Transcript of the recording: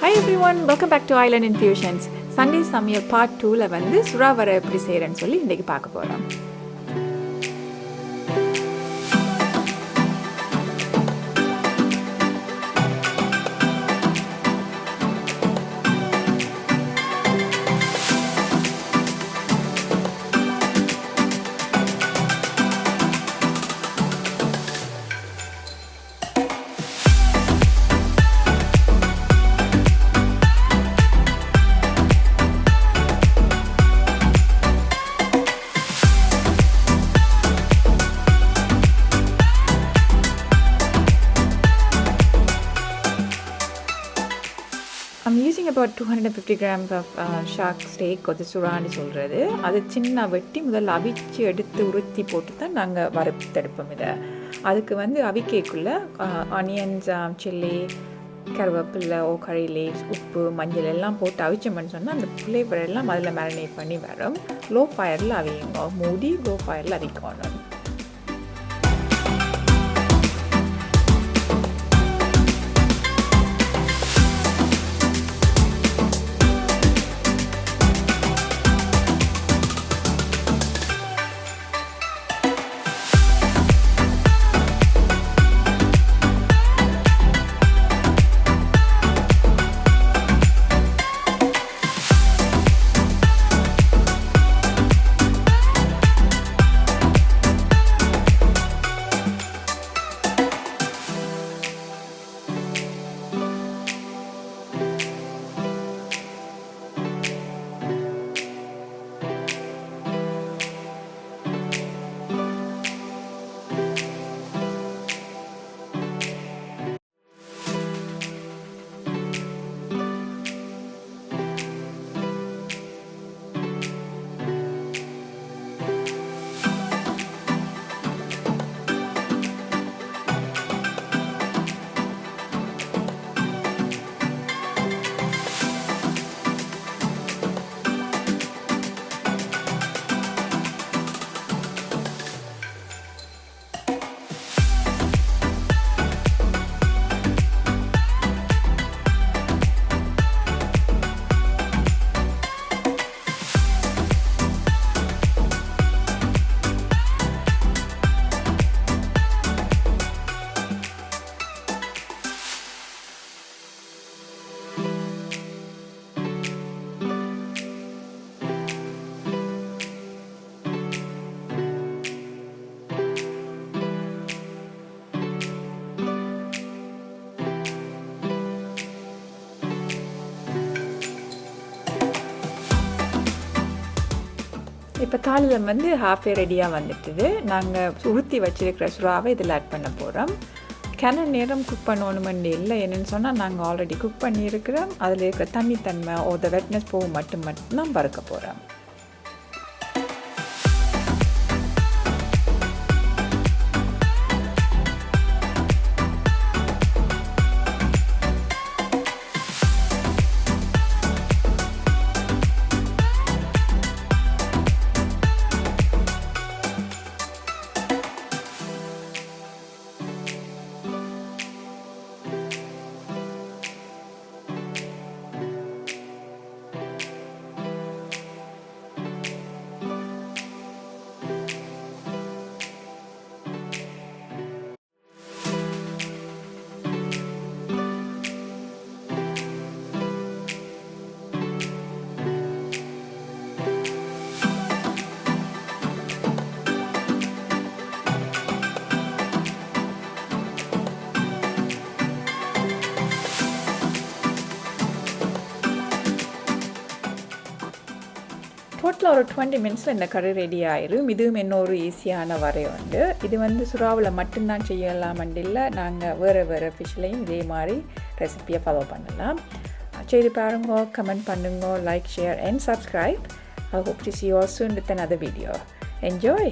Hi everyone, welcome back to Island Infusions. Sunday Samayal part 2ல வந்து Sura Varai எப்படி செய்யறேன்னு சொல்லி இன்னைக்கு பார்க்க போறோம். I'm using about 250 grams of shark steak or சுறான்னு சொல்கிறது. அது சின்ன வெட்டி முதல்ல அவிச்சு எடுத்து உருத்தி போட்டு தான் நாங்கள் வறுத்தெடுப்போம் இதை. அதுக்கு வந்து அவிக்கைக்குள்ளே ஆனியன்ஸ், சில்லி, கருவேப்பிலை, கறி லீவ்ஸ், உப்பு, மஞ்சள் எல்லாம் போட்டு அவிச்சோம்னு சொன்னால் அந்த ஃப்ளேவர் எல்லாம் அதில் மேரினேட் பண்ணி வரும். லோ ஃபயரில் அவியுங்க, மூடி லோ ஃபயரில் அவிக்கணும். இப்போ தாளில் வந்து ஹாஃபே ரெடியாக வந்துட்டுது. நாங்கள் உருத்தி வச்சுருக்கிற சுறாவை இதில் ஆட் பண்ண போகிறோம். நேரம் குக் பண்ணணுமெண்டு இல்லை, என்னென்னு சொன்னால் நாங்கள் ஆல்ரெடி குக் பண்ணியிருக்கிறோம். அதில் இருக்கிற தண்ணித்தன்மை த வெட்னஸ் போக மட்டும்தான் வறுக்க போகிறோம். டோட்டலாக ஒரு 20 மினிட்ஸில் இந்த கறி ரெடி ஆயிரும். இதுவும் இன்னொரு ஈஸியான வரை உண்டு. இது வந்து சுறாவில் மட்டும்தான் செய்யலாமண்டு இல்லை, நாங்கள் வேறு ஃபிஷ்லையும் இதே மாதிரி ரெசிபியை ஃபாலோ பண்ணலாம். செய்து பாருங்க, கமெண்ட் பண்ணுங்க, like, share and subscribe. I hope to see you all soon with another video. Enjoy!